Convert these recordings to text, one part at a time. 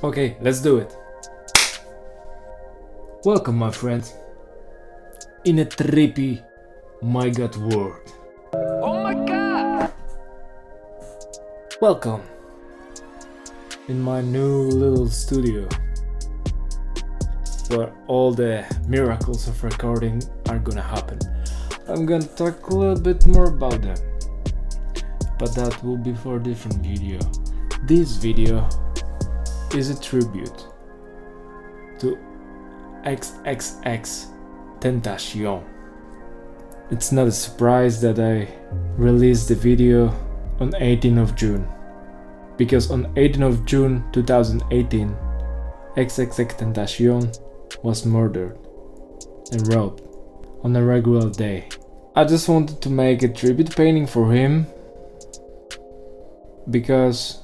Okay, let's do it. Welcome, my friends, in a trippy Majgat World. Oh my god! Welcome in my new little studio, where all the miracles of recording are gonna happen. I'm gonna talk a little bit more about them, but that will be for a different video. This video is a tribute to XXXTENTACION. It's not a surprise that I released the video on 18th of June, because on 18th of June 2018, XXXTENTACION was murdered and robbed on a regular day. I just wanted to make a tribute painting for him because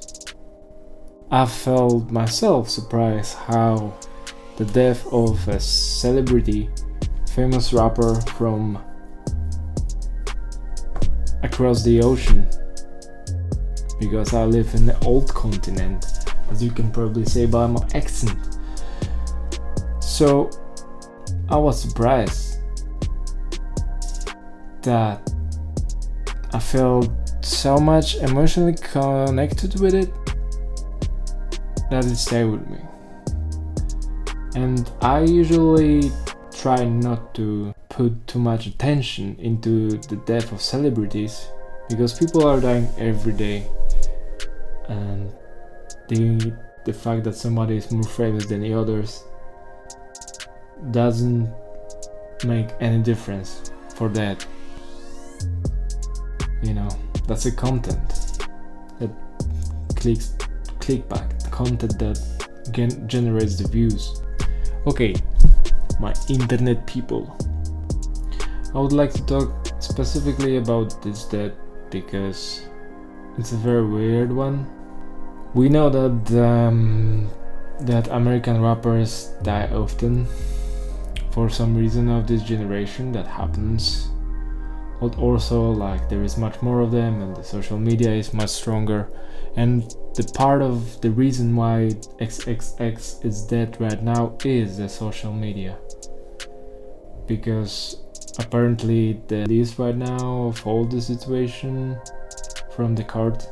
I felt myself surprised how the death of a celebrity, famous rapper from across the ocean, because I live in the old continent, as you can probably say by my accent. So I was surprised that I felt so much emotionally connected with it that it stayed with me. And I usually try not to put too much attention into the death of celebrities, because people are dying every day, and the fact that somebody is more famous than the others doesn't make any difference for that. You know, that's a content that clickback, content that generates the views. Okay, my internet people, I would like to talk specifically about this death because it's a very weird one. We know that American rappers die often for some reason of this generation. That happens, but also like there is much more of them and the social media is much stronger, and the part of the reason why XXX is dead right now is the social media, because apparently the list right now of all the situation from the card,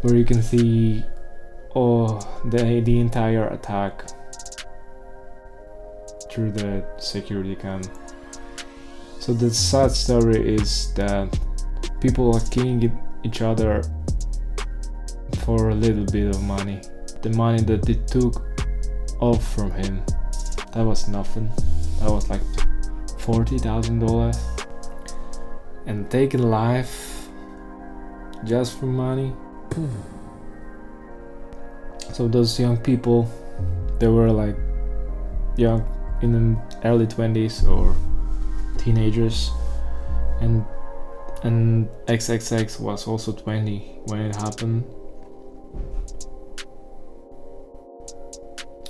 where you can see the entire attack through the security cam. So the sad story is that people are killing each other for a little bit of money. The money that they took off from him, that was nothing. That was like $40,000. And taking life just for money. So those young people, they were like young, in the early 20s or teenagers, and XXX was also 20 when it happened.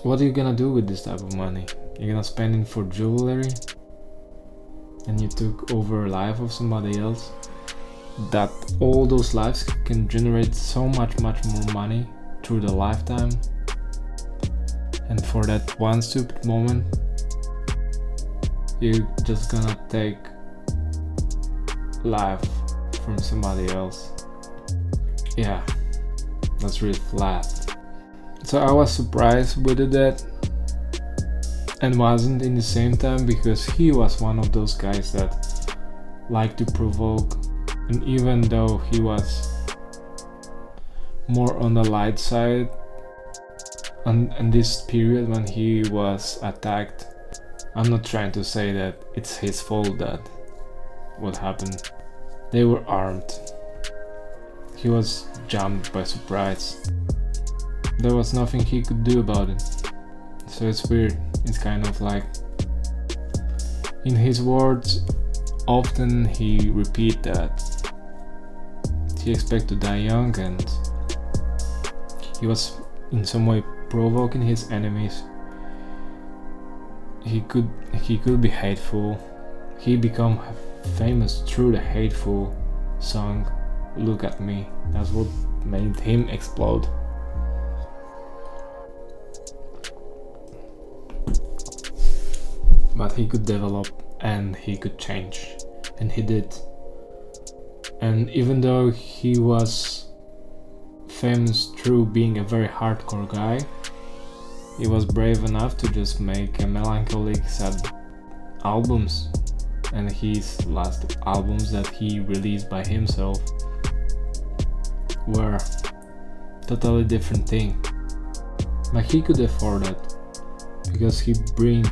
What are you gonna do with this type of money? You're gonna spend it for jewelry, and you took over a life of somebody else. That all those lives can generate so much more money through the lifetime, and for that one stupid moment you're just gonna take life from somebody else. Yeah, that's really flat. So I was surprised with that, and wasn't in the same time, because he was one of those guys that like to provoke, and even though he was more on the light side and this period when he was attacked, I'm not trying to say that it's his fault that what happened. They were armed. He was jumped by surprise. There was nothing he could do about it. So it's weird. It's kind of like, in his words, often he repeat that he expects to die young, and he was in some way provoking his enemies. He could be hateful. He become famous through the hateful song "Look at Me." That's what made him explode. but he could develop and he could change, and he did. And even though he was famous through being a very hardcore guy, he was brave enough to just make a melancholic sad albums, and his last albums that he released by himself were totally different thing. But he could afford it because he bring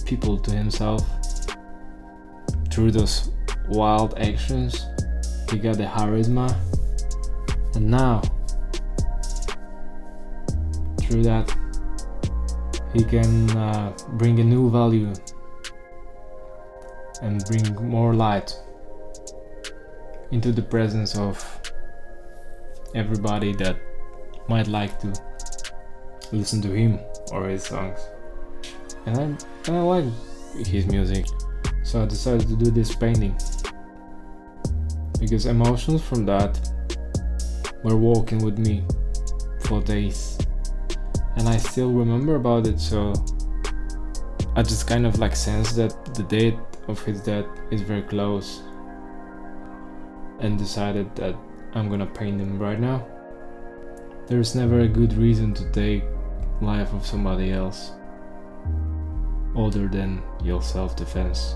people to himself through those wild actions. He got the charisma, and now through that he can bring a new value and bring more light into the presence of everybody that might like to listen to him or his songs. And I like his music, so I decided to do this painting because emotions from that were walking with me for days, and I still remember about it. So I just kind of like sense that the date of his death is very close, and decided that I'm gonna paint him right now. There's never a good reason to take life of somebody else other than your self-defense.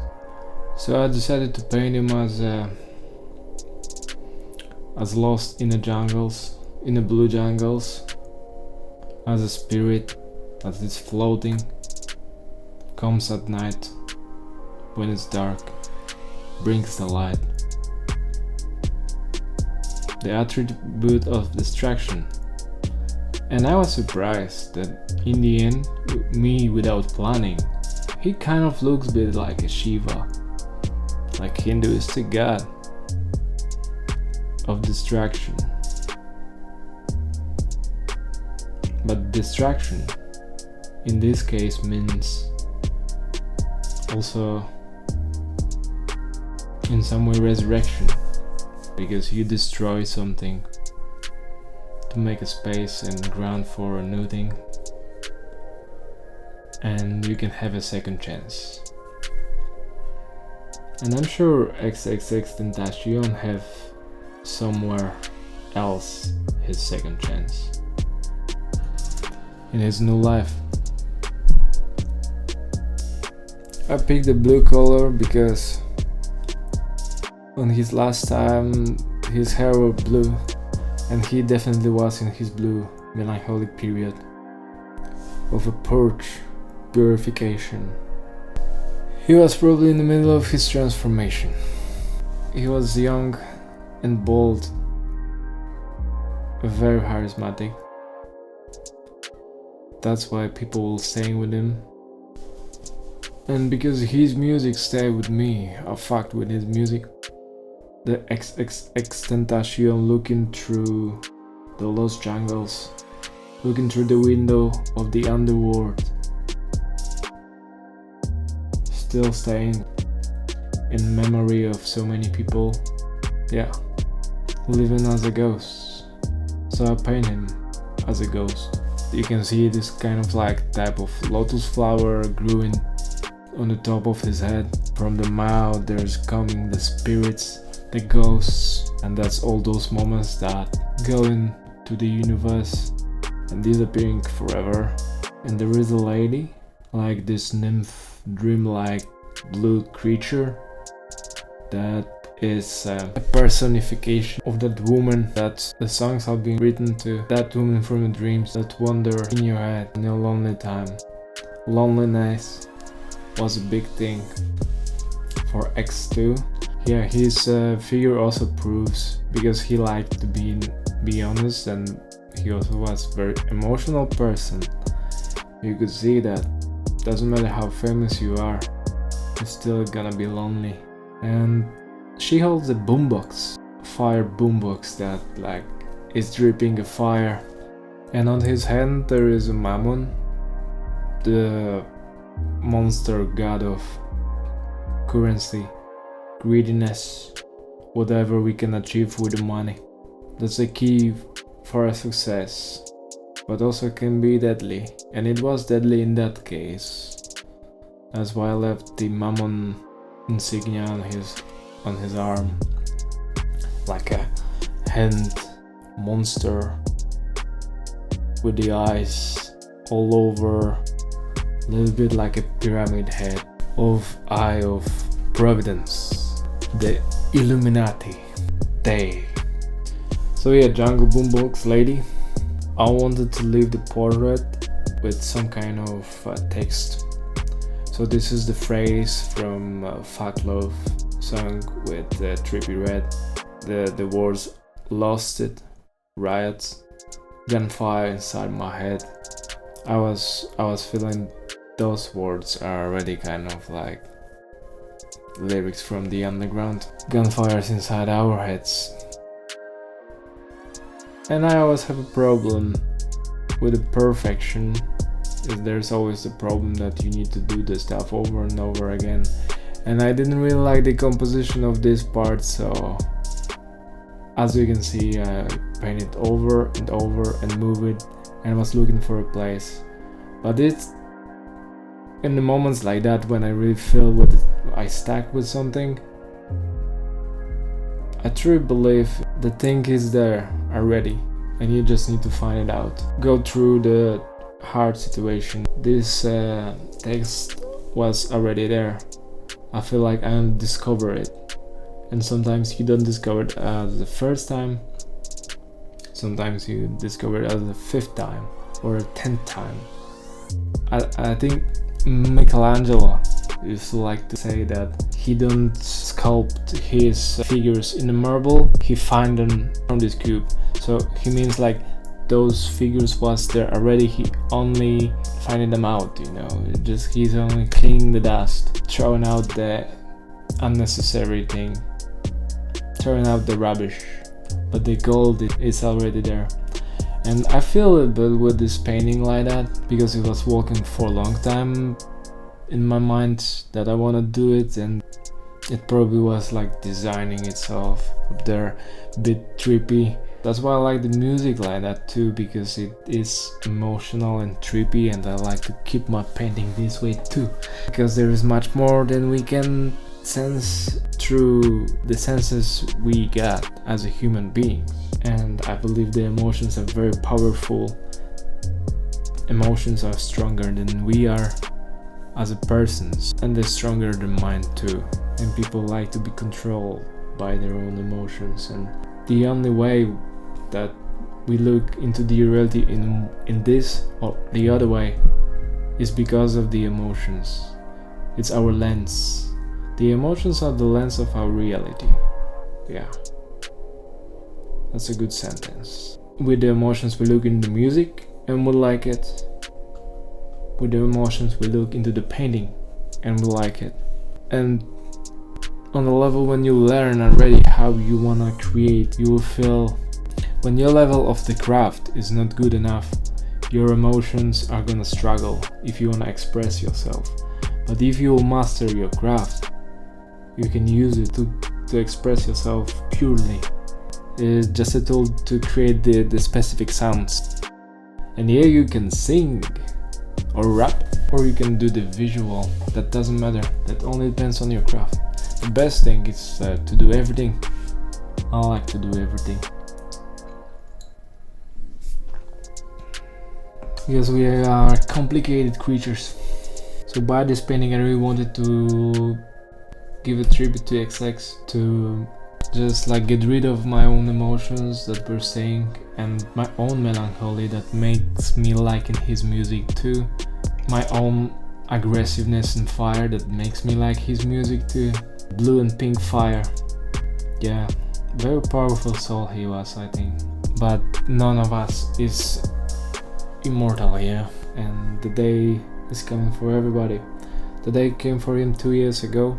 So I decided to paint him as lost in the jungles, in the blue jungles, as a spirit that is floating, comes at night when it's dark, brings the light. The attribute of distraction. And I was surprised that in the end, me without planning, he kind of looks a bit like a Shiva, like Hinduistic god of distraction. But distraction in this case means also in some way resurrection, because you destroy something to make a space and ground for a new thing, and you can have a second chance. And I'm sure XXXTENTACION have somewhere else his second chance in his new life. I picked the blue color because on his last time his hair was blue, and he definitely was in his blue melancholic period of a purification. He was probably in the middle of his transformation. He was young and bold, very charismatic. That's why people will staying with him. And because his music stayed with me, I fucked with his music. The XXXTENTACION looking through the lost jungles, looking through the window of the underworld, still staying in memory of so many people, yeah, living as a ghost. So I paint him as a ghost. You can see this kind of like type of lotus flower growing on the top of his head. From the mouth there's coming the spirits, the ghosts, and that's all those moments that go into the universe and disappearing forever. And there is a lady, like this nymph, dreamlike blue creature, that is a personification of that woman that the songs have been written to. That woman from the dreams that wander in your head in your lonely time. Loneliness was a big thing for X2. Yeah, his figure also proves, because he liked to be honest, and he also was a very emotional person. You could see that doesn't matter how famous you are, you're still gonna be lonely. And she holds a boombox, fire boombox that like is dripping a fire, and on his hand there is a Mammon, the monster god of currency, greediness, whatever we can achieve with the money. That's a key for a success, but also can be deadly, and it was deadly in that case. That's why I left the Mammon insignia on his arm, like a hand monster with the eyes all over, a little bit like a pyramid head of Eye of Providence, the Illuminati. They. So yeah, Jungle Boombox lady. I wanted to leave the portrait with some kind of text. So this is the phrase from Fat Love song with Trippy Red. The words "lost it," "riots," "gunfire" inside my head. I was feeling those words are already kind of like lyrics from the underground. Gunfires inside our heads. And I always have a problem with the perfection. There's always the problem that you need to do the stuff over and over again. And I didn't really like the composition of this part, so as you can see, I paint it over and over and move it, and was looking for a place. But it's in the moments like that when I really feel I stuck with something, I truly believe the thing is there already and you just need to find it out. Go through the hard situation. This text was already there. I feel like I only discover it, and sometimes you don't discover it the first time, sometimes you discover it as the 5th time or a 10th time. I think Michelangelo used to like to say that he don't sculpt his figures in the marble, he find them from this cube. So he means like those figures was there already, he only finding them out, you know, he's only cleaning the dust, throwing out the unnecessary thing, throwing out the rubbish, but the gold is already there. And I feel a bit with this painting like that, because it was working for a long time in my mind that I want to do it, and it probably was like designing itself up there, a bit trippy. That's why I like the music like that too, because it is emotional and trippy, and I like to keep my painting this way too, because there is much more than we can sense through the senses we got as a human being. And I believe the emotions are very powerful. Emotions are stronger than we are as a persons, and they're stronger than mine too. And people like to be controlled by their own emotions, and the only way that we look into the reality in this or the other way is because of the emotions. It's our lens. The emotions are the lens of our reality. Yeah, that's a good sentence. With the emotions we look into the music and we like it. With the emotions we look into the painting and we like it. And on the level when you learn already how you wanna create, you will feel when your level of the craft is not good enough, your emotions are gonna struggle if you wanna express yourself. But if you master your craft, you can use it to express yourself purely. It's just a tool to create the specific sounds. And here you can sing or rap, or you can do the visual. That doesn't matter, that only depends on your craft. The best thing is to do everything. I like to do everything, because we are complicated creatures. So by this painting I really wanted to give a tribute to XX, to just like get rid of my own emotions that were staying, and my own melancholy that makes me like in his music too, my own aggressiveness and fire that makes me like his music too. Blue and pink fire. Yeah, very powerful soul he was, I think. But none of us is immortal, yeah. And the day is coming for everybody. The day came for him 2 years ago.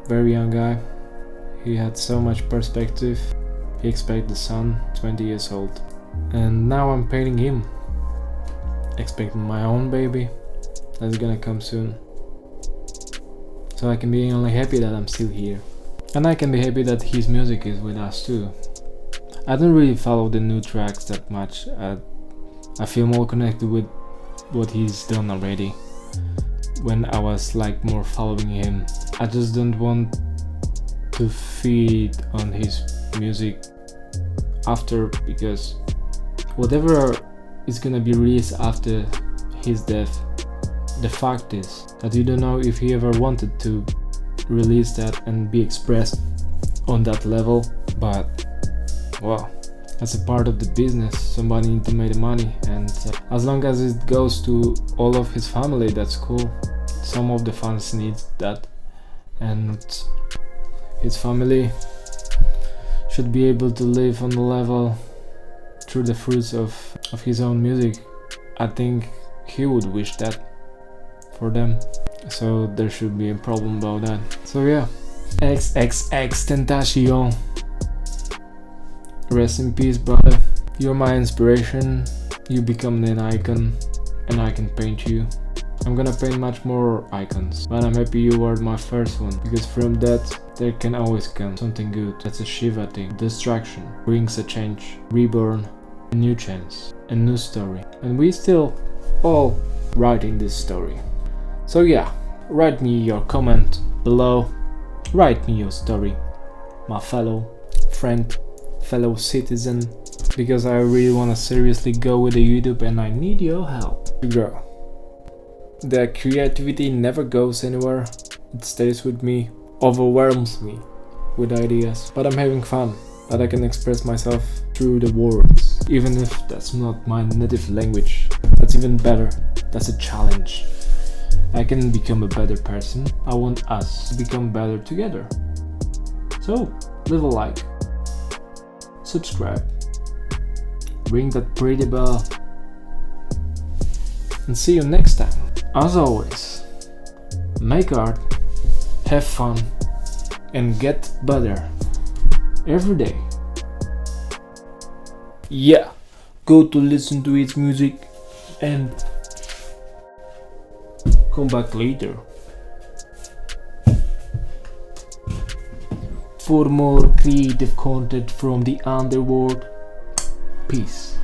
Very young guy. He had so much perspective. He expected the sun, 20 years old. And now I'm painting him, expecting my own baby that's gonna come soon. So I can be only happy that I'm still here. And I can be happy that his music is with us too. I don't really follow the new tracks that much. I feel more connected with what he's done already. when I was like more following him. I just don't want to feed on his music after, because whatever is gonna be released after his death, the fact is that you don't know if he ever wanted to release that and be expressed on that level. But well, that's a part of the business. Somebody need to make the money, and as long as it goes to all of his family, that's cool. Some of the fans need that, and his family should be able to live on the level through the fruits of his own music. I think he would wish that for them, so there should be a problem about that. So yeah, XXXTENTACION, rest in peace, brother. You're my inspiration. You become an icon, and I can paint you. I'm gonna paint much more icons, but I'm happy you were my first one, because from that there can always come something good. That's a Shiva thing. Destruction brings a change, reborn, a new chance, a new story, and we still all writing this story. So yeah, write me your comment below. Write me your story, my fellow friend, fellow citizen, because I really want to seriously go with the YouTube and I need your help to grow. The creativity never goes anywhere. It stays with me, overwhelms me with ideas, but I'm having fun that I can express myself through the words, even if that's not my native language. That's even better. That's a challenge. I can become a better person. I want us to become better together. So leave a like, subscribe, ring that pretty bell, and see you next time. As always, make art, have fun, and get better every day. Yeah, go to listen to its music and come back later for more creative content from the underworld. Peace.